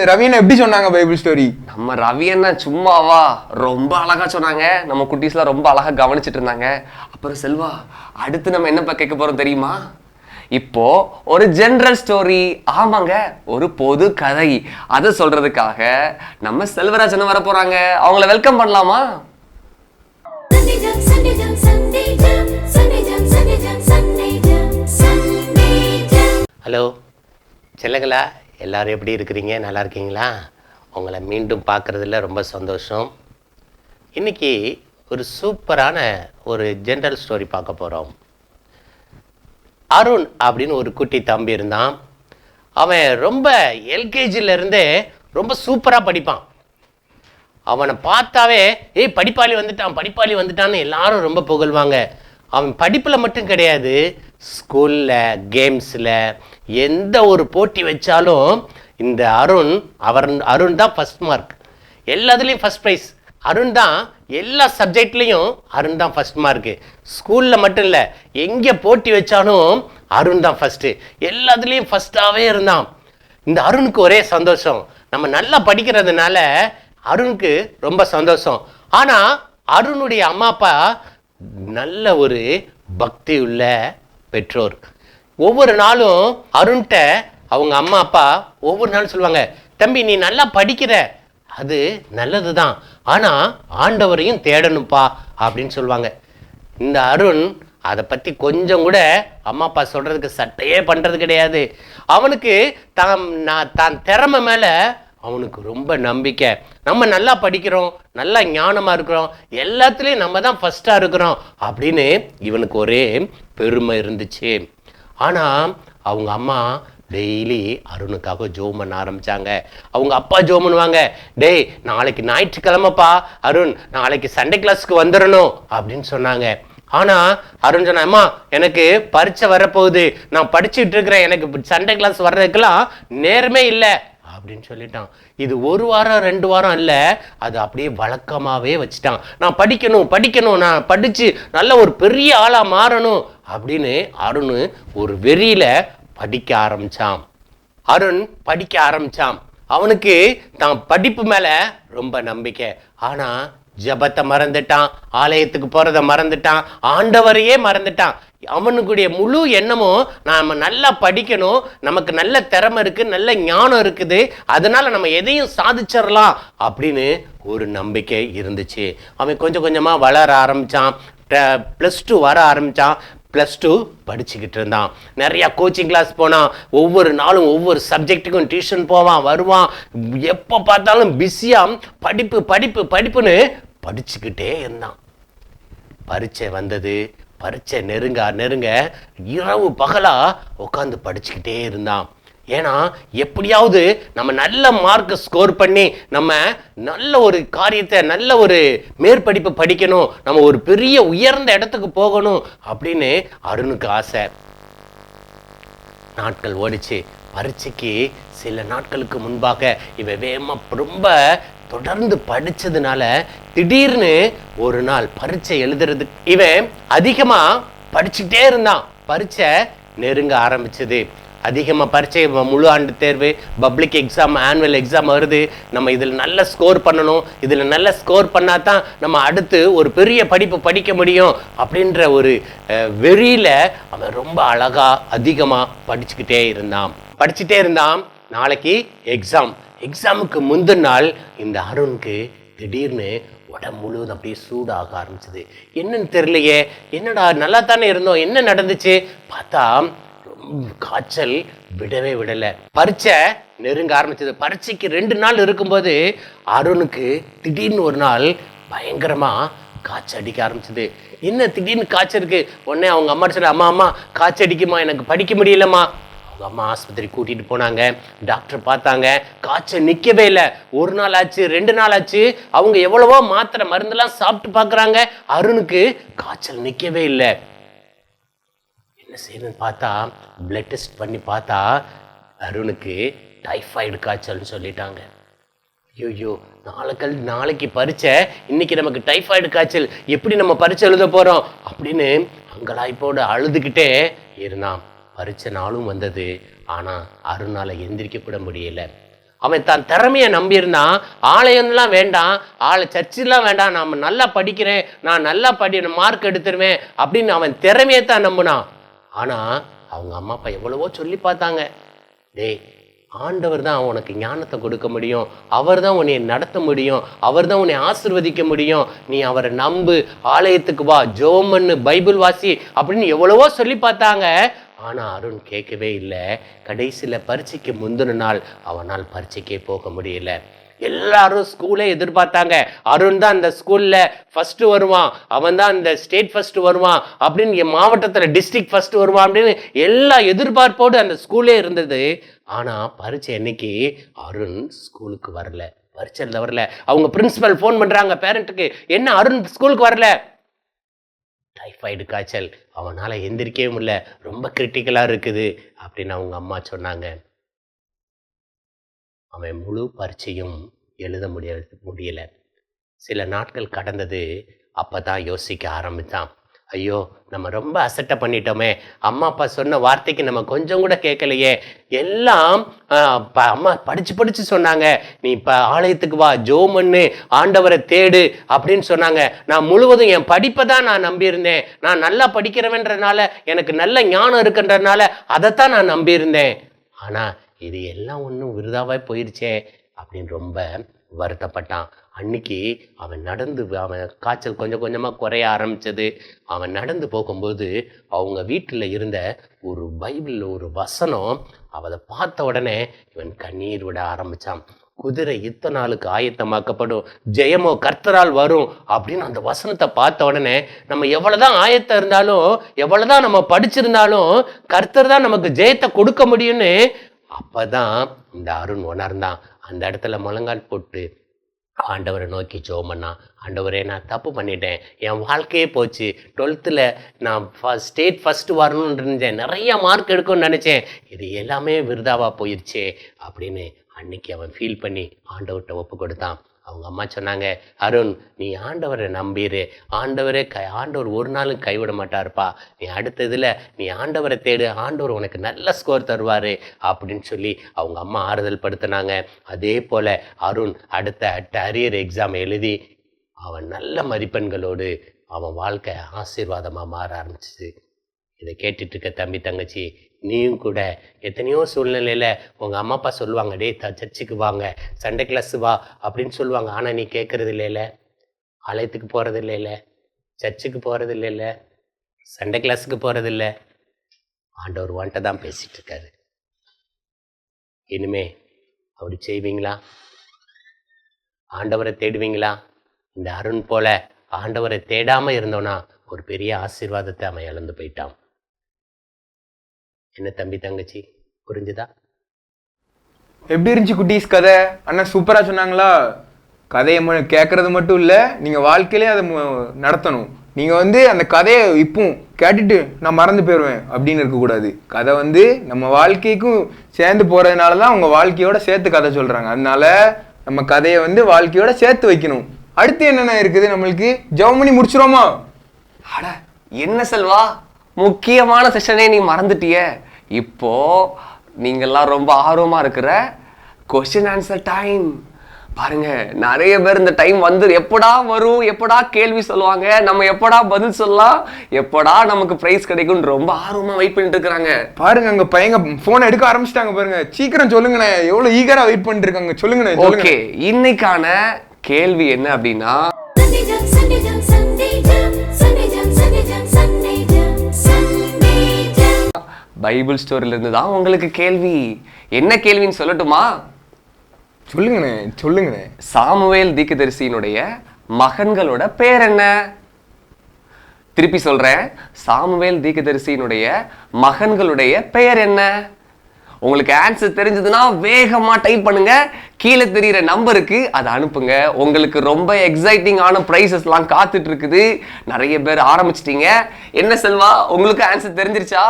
ரவியண்ணே எப்படி சொன்னாங்க பைபிள் ஸ்டோரி? நம்ம ரவியண்ணா சும்மாவா ரொம்ப அழகா சொன்னாங்க, நம்ம குட்டீஸ்லாம் ரொம்ப அழகா கவனிச்சுட்டு இருந்தாங்க. அப்புறம் செல்வா, அடுத்து நம்ம என்ன கேட்க போறோம் தெரியுமா? இப்போ ஒரு ஜெனரல் ஸ்டோரி, ஆமாங்க ஒரு பொது கதை, அதை சொல்றதுக்காக நம்ம செல்வராஜன் வர போறாங்க. அவங்கள வெல்கம் பண்ணலாமா? ஹலோ செல்லங்களா, எல்லோரும் எப்படி இருக்கிறீங்க? நல்லா இருக்கீங்களா? உங்களை மீண்டும் பார்க்குறதுல ரொம்ப சந்தோஷம். இன்றைக்கி ஒரு சூப்பரான ஒரு ஜென்ரல் ஸ்டோரி பார்க்க போகிறோம். அருண் அப்படின்னு ஒரு குட்டி தம்பி இருந்தான். அவன் ரொம்ப எல்கேஜிலேருந்தே ரொம்ப சூப்பராக படிப்பான். அவனை பார்த்தாவே படிப்பாளி வந்துட்டான் படிப்பாளி வந்துட்டான்னு எல்லாரும் ரொம்ப புகழ்வாங்க. அவன் படிப்பில் மட்டும் கிடையாது, ஸ்கூலில் கேம்ஸில் எந்த ஒரு போட்டி வச்சாலும் இந்த அருண் தான் ஃபஸ்ட் மார்க். எல்லாத்துலேயும் ஃபஸ்ட் ப்ரைஸ் அருண் தான். எல்லா சப்ஜெக்ட்லேயும் அருண் தான் ஃபஸ்ட் மார்க்கு. ஸ்கூலில் மட்டும் இல்லை, எங்கே போட்டி வச்சாலும் அருண் தான் ஃபஸ்ட்டு. எல்லாத்துலேயும் ஃபஸ்ட்டாகவே இருந்தான். இந்த அருணுக்கு ஒரே சந்தோஷம், நம்ம நல்லா படிக்கிறதுனால அருணுக்கு ரொம்ப சந்தோஷம். ஆனால் அருணுடைய அம்மா அப்பா நல்ல ஒரு பக்தி உள்ள பெற்றோர். ஒவ்வொரு நாளும் அருண்கிட்ட அவங்க அம்மா அப்பா ஒவ்வொரு நாளும் சொல்லுவாங்க, தம்பி நீ நல்லா படிக்கிற, அது நல்லது தான், ஆனால் ஆண்டவரையும் தேடணும்ப்பா அப்படின்னு சொல்லுவாங்க. இந்த அருண் அதை பற்றி கொஞ்சம் கூட அம்மா அப்பா சொல்கிறதுக்கு சட்டையே பண்ணுறது கிடையாது. அவனுக்கு தான் திறமை மேலே அவனுக்கு ரொம்ப நம்பிக்கை. நம்ம நல்லா படிக்கிறோம், நல்லா ஞானமாக இருக்கிறோம், எல்லாத்துலேயும் நம்ம தான் ஃபஸ்ட்டாக இருக்கிறோம் அப்படின்னு இவனுக்கு ஒரே பெருமை இருந்துச்சு. ஆனால் அவங்க அம்மா டெய்லி அருணுக்காக ஜோம் பண்ண ஆரம்பித்தாங்க. அவங்க அப்பா ஜோம் பண்ணுவாங்க, டேய் நாளைக்கு ஞாயிற்றுக்கிழமைப்பா அருண், நாளைக்கு சண்டே கிளாஸுக்கு வந்துடணும் அப்படின்னு சொன்னாங்க. ஆனால் அருண் சொன்னா, அம்மா எனக்கு பரீட்சை வரப்போகுது, நான் படிச்சுட்டு இருக்கிறேன், எனக்கு சண்டே கிளாஸ் வர்றதுக்கெல்லாம் நேரமே இல்லை அப்படின்னு சொல்லிட்டான். இது 1 வாரம் 2 வாரம் இல்லை, அது அப்படியே வழக்கமாகவே வச்சுட்டான். நான் படிக்கணும், நான் படித்து நல்ல ஒரு பெரிய ஆளாக மாறணும் அப்படின்னு அருண் ஒரு வெறியில் படிக்க ஆரம்பிச்சான். அவனுக்கு தான் படிப்பு மேலே ரொம்ப நம்பிக்கை. ஆனால் ஜபத்தை மறந்துட்டான், ஆலயத்துக்கு போகிறத மறந்துட்டான், ஆண்டவரையே மறந்துட்டான். அவனுக்குடைய முழு எண்ணமும் நாம் நல்லா படிக்கணும், நமக்கு நல்ல திறமை இருக்குது, நல்ல ஞானம் இருக்குது, அதனால் நம்ம எதையும் சாதிச்சிடலாம் அப்படின்னு ஒரு நம்பிக்கை இருந்துச்சு. அவன் கொஞ்சம் கொஞ்சமாக வளர ஆரம்பித்தான். +2 வர ஆரம்பித்தான். +2 படிச்சுக்கிட்டு இருந்தான். நிறையா கோச்சிங் கிளாஸ் போனான். ஒவ்வொரு நாளும் ஒவ்வொரு சப்ஜெக்ட்டுக்கும் டியூஷன் போவான், வருவான். எப்போ பார்த்தாலும் பிஸியாக படிப்புன்னு படிச்சுக்கிட்டே இருந்தான். பரீட்சை வந்தது. பரீட்சை நெருங்க இரவு பகலாக உட்காந்து படிச்சுக்கிட்டே இருந்தான். ஏன்னா எப்படியாவது நம்ம நல்ல மார்க் ஸ்கோர் பண்ணி நம்ம நல்ல ஒரு காரியத்தை, நல்ல ஒரு மேற்படிப்பு படிக்கணும், நம்ம ஒரு பெரிய உயர்ந்த இடத்துக்கு போகணும் அப்படின்னு அருணுக்கு ஆசை. நாட்கள் ஓடிச்சு. பரீட்சைக்கு சில நாட்களுக்கு முன்பாக இவன் வேகமாக ரொம்ப தொடர்ந்து படித்ததுனால திடீர்னு ஒரு நாள் பரீட்சை எழுதுறது இவன் அதிகமாக படிச்சுக்கிட்டே இருந்தான். பரீட்சை நெருங்க ஆரம்பிச்சது. அதிகமாக பரீட்சை, முழு ஆண்டு தேர்வு, பப்ளிக் எக்ஸாம், ஆனுவல் எக்ஸாம் வருது. நம்ம இதில் நல்ல ஸ்கோர் பண்ணணும், இதில் நல்ல ஸ்கோர் பண்ணால் தான் நம்ம அடுத்து ஒரு பெரிய படிப்பு படிக்க முடியும் அப்படின்ற ஒரு வெறியில் அவன் ரொம்ப அழகாக அதிகமாக படிச்சுக்கிட்டே இருந்தான். நாளைக்கு எக்ஸாமுக்கு முந்தின நாள் இந்த அருணுக்கு திடீர்னு உடம்பு முழுவதும் அப்படியே சூடாக ஆரம்பிச்சது. என்னன்னு தெரியலையே, என்னடா நல்லா தானே இருந்தோம், என்ன நடந்துச்சு பார்த்தா காய்ச்சல் விடலை. பரீட்சை நெருங்க ஆரம்பிச்சது. பரீட்சைக்கு 2 நாள் இருக்கும்போது அருணுக்கு திடீர்னு ஒரு நாள் பயங்கரமா காய்ச்சல் அடிக்க ஆரம்பிச்சது. என்ன திடீர்னு காய்ச்சல் இருக்கு? உடனே அவங்க அம்மா சொன்ன, அம்மா காய்ச்சல் அடிக்குமா, எனக்கு படிக்க முடியலம்மா. அவங்க அம்மா ஆஸ்பத்திரி கூட்டிட்டு போனாங்க. டாக்டர் பார்த்தாங்க, காய்ச்சல் நிற்கவே இல்லை. 1 நாள் ஆச்சு, 2 நாள் ஆச்சு. அவங்க எவ்வளவோ மாத்திரை மருந்தெல்லாம் சாப்பிட்டு பார்க்குறாங்க, அருணுக்கு காய்ச்சல் நிற்கவே இல்லை. என்ன செய்யணும்னு பார்த்தா பிளட் டெஸ்ட் பண்ணி பார்த்தா அருணுக்கு டைஃபாய்டு காய்ச்சல்னு சொல்லிட்டாங்க. ஐயோ, நாளைக்கு பரீட்சை, இன்னைக்கு நமக்கு டைஃபாய்டு காய்ச்சல், எப்படி நம்ம பரீட்சை எழுத போகிறோம் அப்படின்னு அங்கலாய்ப்போடு அழுதுகிட்டே இருந்தான். பரீட்சை நாளும் வந்தது. ஆனால் அருணால் எந்திரிக்க கூட முடியல. அவன் தான் திறமையை நம்பியிருந்தான். ஆலயம்லாம் வேண்டாம், சர்ச்செலாம் வேண்டாம், நான் நல்லா படிக்கிறேன், நான் நல்லா மார்க் எடுத்துருவேன் அப்படின்னு அவன் திறமையை தான் நம்பினான். ஆனால் அவங்க அம்மா அப்பா எவ்வளவோ சொல்லி பார்த்தாங்க, டேய் ஆண்டவர் தான் உனக்கு ஞானத்தை கொடுக்க முடியும், அவர் தான் உன்னை நடத்த முடியும், அவர் தான் உன்னை ஆசீர்வதிக்க முடியும், நீ அவரை நம்பு, ஆலயத்துக்கு வா, ஜெபம் பண்ணு, பைபிள் வாசி அப்படின்னு எவ்வளவோ சொல்லி பார்த்தாங்க. ஆனால் அருண் கேட்கவே இல்லை. கடைசியில் பரீட்சைக்கு முந்தின நாள் அவனால் பரீட்சைக்கே போக முடியல. எல்லாரும் ஸ்கூலே எதிர்பார்த்தாங்க, அருண் தான் அந்த ஸ்கூல்ல ஃபர்ஸ்ட் வருவான், அவன் தான் இந்த ஸ்டேட் ஃபர்ஸ்ட் வருவான் அப்படின்னு, என் மாவட்டத்தில் டிஸ்ட்ரிக்ட் ஃபர்ஸ்ட் வருவான் அப்படின்னு எல்லா எதிர்பார்ப்போடு அந்த ஸ்கூலே இருந்தது. ஆனால் பரீட்சை அன்னைக்கு அருண் ஸ்கூலுக்கு வரல, பரீட்சையில் வரல. அவங்க பிரின்சிபல் ஃபோன் பண்ணுறாங்க பேரண்ட்டுக்கு, என்ன அருண் ஸ்கூலுக்கு வரல? டைஃபாய்டு காய்ச்சல், அவனால் எந்திரிக்கவே முடியல, ரொம்ப கிரிட்டிக்கலாக இருக்குது அப்படின்னு அவங்க அம்மா சொன்னாங்க. அவன் முழு பரீட்சையும் எழுத முடியலை. சில நாட்கள் கடந்தது. அப்போ தான் யோசிக்க ஆரம்பித்தான். ஐயோ, நம்ம ரொம்ப அசட்டை பண்ணிட்டோமே, அம்மா அப்பா சொன்ன வார்த்தைக்கு நம்ம கொஞ்சம் கூட கேட்கலையே. எல்லாம் அம்மா படித்து சொன்னாங்க, நீ இப்போ ஆலயத்துக்கு வா, ஜெபம் பண்ணு, ஆண்டவரை தேடு அப்படின்னு சொன்னாங்க. நான் முழுவதும் என் படிப்பை தான் நான் நம்பியிருந்தேன். நான் நல்லா படிக்கிறவன்றனால, எனக்கு நல்ல ஞானம் இருக்குன்றனால அதைத்தான் நான் நம்பியிருந்தேன். ஆனால் இது எல்லாம் ஒன்றும் விருதாவாக போயிடுச்சே அப்படின்னு ரொம்ப வருத்தப்பட்டான். அன்னைக்கு அவன் காய்ச்சல் கொஞ்சம் கொஞ்சமாக குறைய ஆரம்பிச்சது. அவன் நடந்து போகும்போது அவங்க வீட்டில் இருந்த ஒரு பைபிளில் ஒரு வசனம் அவளை பார்த்த உடனே இவன் கண்ணீர் விட ஆரம்பித்தான். குதிரை இத்தனை நாளுக்கு ஆயத்தமாக்கப்படும், ஜெயமோ கர்த்தரால் வரும் அப்படின்னு அந்த வசனத்தை பார்த்த உடனே, நம்ம எவ்வளவுதான் ஆயத்தம் இருந்தாலும், எவ்வளவுதான் நம்ம படிச்சிருந்தாலும், கர்த்தர் தான் நமக்கு ஜெயத்தை கொடுக்க முடியும்னு அப்பதான் இந்த அருண் உணர்ந்தான். அந்த இடத்துல முழங்கால் போட்டு ஆண்டவரை நோக்கி ஜெபம் பண்ணான். ஆண்டவரே, நான் தப்பு பண்ணிட்டேன், என் வாழ்க்கையே போச்சு. 12th நான் ஸ்டேட் ஃபஸ்ட்டு வரணும்னு இருந்தேன், நிறைய மார்க் எடுக்கும்னு நினச்சேன், இது எல்லாமே விருதாவாக போயிடுச்சே அப்படின்னு அன்னைக்கு அவன் ஃபீல் பண்ணி ஆண்டவர்கிட்ட ஒப்பு கொடுத்தான். அவங்க அம்மா சொன்னாங்க, அருண், நீ ஆண்டவரை நம்பிடு, ஆண்டவர் ஒரு நாளும் கைவிட மாட்டார்ப்பா. நீ அடுத்ததில் நீ ஆண்டவரை தேடு, ஆண்டவர் உனக்கு நல்ல ஸ்கோர் தருவார் அப்படின்னு சொல்லி அவங்க அம்மா ஆறுதல் படுத்தினாங்க. அதே போல் அருண் அடுத்த அரியர் எக்ஸாம் எழுதி அவன் நல்ல மதிப்பெண்களோடு அவன் வாழ்க்கை ஆசீர்வாதமாக மாற ஆரம்பிச்சிது. இதை கேட்டுட்டு இருக்க தம்பி தங்கச்சி, நீயும் கூட எத்தனையோ சூழ்நிலையில் உங்கள் அம்மா அப்பா சொல்லுவாங்க, டே சர்ச்சுக்கு வாங்க, சண்டே கிளாஸு வா அப்படின்னு சொல்லுவாங்க. ஆனால் நீ கேட்குறது இல்லைல்ல, ஆலயத்துக்கு போகிறது இல்லைல்ல, சர்ச்சுக்கு போகிறது இல்லைல்ல, சண்டே கிளாஸுக்கு போகிறது இல்லை. ஆண்டவர் வான்ட்ட தான் பேசிகிட்டு இருக்காரு. இனிமே அப்படி செய்வீங்களா? ஆண்டவரை தேடுவீங்களா? இந்த அருண் போல ஆண்டவரை தேடாமல் இருந்தோன்னா ஒரு பெரிய ஆசீர்வாதத்தை அவன் இழந்து போயிட்டான். என்ன தம்பி தங்கச்சி, புரிஞ்சுதா? எப்படி இருந்துச்சு குட்டீஸ் கதை? அண்ணா சூப்பராக சொன்னாங்களா? கதையை கேட்கறது மட்டும் இல்லை, நீங்கள் வாழ்க்கையிலே அதை நடத்தணும். நீங்கள் அந்த கதையை இப்போ கேட்டுட்டு நான் மறந்து போயிடுவேன் அப்படின்னு இருக்கக்கூடாது. கதை நம்ம வாழ்க்கைக்கும் சேர்ந்து போகிறதுனால தான் உங்கள் வாழ்க்கையோட சேர்த்து கதை சொல்கிறாங்க. அதனால நம்ம கதையை வாழ்க்கையோட சேர்த்து வைக்கணும். அடுத்து என்னென்ன இருக்குது நம்மளுக்கு? ஜெபம் பண்ணி முடிச்சிரோமா? அட என்ன செல்வா, முக்கியமான செஷனே நீ மறந்துட்டிய. இப்போ நீங்கெல்லாம் ரொம்ப ஆர்வமா இருக்கிற கொஸ்டின் ஆன்சர் டைம். பாருங்க, நிறைய பேர் இந்த டைம் எப்படா வரும், எப்படா கேள்வி சொல்லுவாங்க, நம்ம எப்படா பதில் சொல்லலாம், எப்படா நமக்கு பிரைஸ் கிடைக்கும் ரொம்ப ஆர்வமா வெயிட் பண்ணிட்டு இருக்காங்க. பாருங்க, அங்க பையங்க போன் எடுக்க ஆரம்பிச்சிட்டாங்க. பாருங்க, சீக்கிரம் சொல்லுங்கண்ணே, எவ்வளவு ஈகரா வெயிட் பண்ணிட்டு இருக்காங்க. சொல்லுங்கண்ணே. ஓகே, இன்னைக்கான கேள்வி என்ன அப்படின்னா, பைபிள் ஸ்டோரியில இருந்து தான் உங்களுக்கு கேள்வி. என்ன கேள்வின்னு சொல்லட்டுமா? சொல்லுங்கண்ணே, சொல்லுங்கண்ணே. சாமுவேல் தீர்க்கதரிசியினுடைய மகன்களோட பேர் என்ன? திருப்பி சொல்றேன், சாமுவேல் தீர்க்கதரிசியினுடைய மகன்களுடைய பெயர் என்ன? உங்களுக்கு ஆன்சர் தெரிஞ்சதுன்னா வேகமா டைப் பண்ணுங்க, கீழே தெரியுற நம்பருக்கு அதை அனுப்புங்க. உங்களுக்கு ரொம்ப எக்ஸைட்டிங்கான பிரைசஸ்லாம் காத்துட்டு இருக்குது. நிறைய பேர் ஆரம்பிச்சிட்டீங்க. என்ன செல்வா, உங்களுக்கு ஆன்சர் தெரிஞ்சிருச்சா?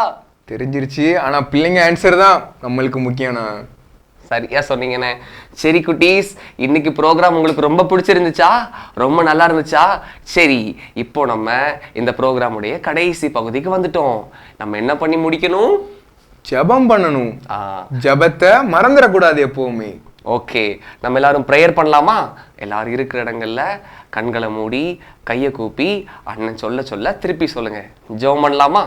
தெரிஞ்சிருச்சு. ஆனா பிள்ளைங்க ஆன்சர் தான் நம்மளுக்கு முக்கியம்னா. சரியா சொன்னீங்கண்ணே. சரி குட்டீஸ், இன்னைக்கு ப்ரோக்ராம் உங்களுக்கு ரொம்ப பிடிச்சிருந்துச்சா? ரொம்ப நல்லா இருந்துச்சா? சரி, இப்போ நம்ம இந்த ப்ரோக்ராமுடைய கடைசி பகுதிக்கு வந்துட்டோம். நம்ம என்ன பண்ணி முடிக்கணும்? ஜெபம் பண்ணணும். ஜெபத்தை மறந்துடக்கூடாது எப்பவுமே. ஓகே, நம்ம எல்லாரும் ப்ரேயர் பண்ணலாமா? எல்லாரும் இருக்கிற இடங்கள்ல கண்களை மூடி கையை கூப்பி அண்ணன் சொல்ல சொல்ல திருப்பி சொல்லுங்க. ஜெபம் பண்ணலாமா?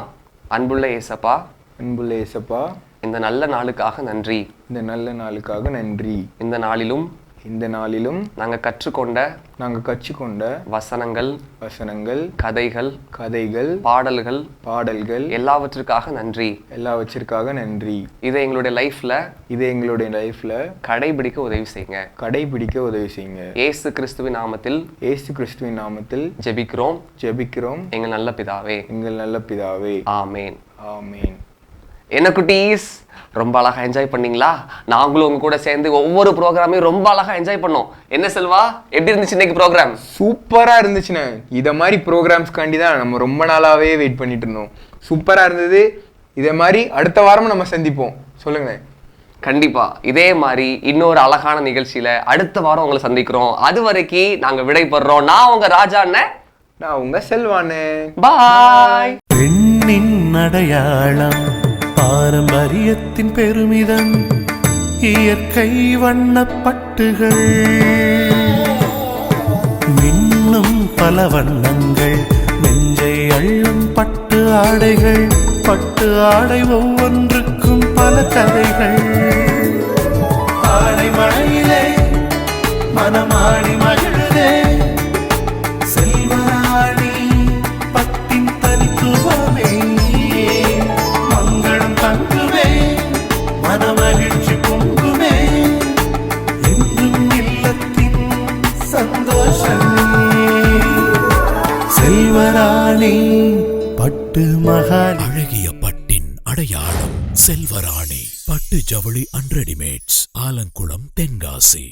அன்புள்ள ஏசப்பா, அன்புள்ள ஏசப்பா, இந்த நல்ல நாளுக்காக நன்றி. இந்த நல்ல நாளுக்காக நன்றி. இந்த நாளிலும் நாங்கள் கற்றுக்கொண்ட வசனங்கள், கதைகள், பாடல்கள் எல்லாவற்றிற்காக நன்றி. இதை எங்களுடைய லைஃப்ல கடைபிடிக்க உதவி செய்யுங்க. இயேசு கிறிஸ்துவின் நாமத்தில் ஜெபிக்கிறோம் எங்கள் நல்ல பிதாவே. ஆமென். என்ன குட்டீஸ், ரொம்ப அழகா என்ஜாய் பண்ணீங்களா? நாங்களும் உங்க கூட சேர்ந்து ஒவ்வொரு ப்ரோக்ராமையும் ரொம்ப அழகா என்ஜாய் பண்ணோம். என்ன செல்வா, எப்படி இருந்துச்சு இன்னைக்கு ப்ரோக்ராம்? சூப்பரா இருந்துச்சுண்ணே. இதை மாதிரி ப்ரோக்ராம்ஸ்க்காண்டி தான் நம்ம ரொம்ப நாளாவே வெயிட் பண்ணிட்டு இருந்தோம். சூப்பரா இருந்தது. இதே மாதிரி அடுத்த வாரமும் நம்ம சந்திப்போம். சொல்லுங்கண்ணே. கண்டிப்பா இதே மாதிரி இன்னொரு அழகான நிகழ்ச்சியில அடுத்த வாரம் உங்களை சந்திக்கிறோம். அது வரைக்கும் நாங்க விடைபெறோம். நான் உங்க ராஜா அண்ணன். நான் உங்க செல்வானே. பாய். பெண்ணின் அடையாளம், பாரம்பரியத்தின் பெருமிதம், இயற்கை வண்ணப்பட்டுகள், மின்னும் பல வண்ணங்கள், நெஞ்சை அள்ளும் பட்டு ஆடைகள், பட்டு ஆடை ஒவ்வொன்றுக்கும் பல கதைகள். ஆடை மழையிலே மனமாடி மகிழுதே, செல்வராணி பட்டின் தனித்துவமே, மங்களம் தங்குமே, மனமகிழ்ச்சி பொங்குமே, என்றும் இல்லத்தின் சந்தோஷமே. செல்வராணி பட்டு மகால். அழகிய பட்டின் அடையாளம் செல்வராணி பட்டு ஜவுளி அண்ட் ரெடிமேட்ஸ், ஆலங்குளம், தென்காசி.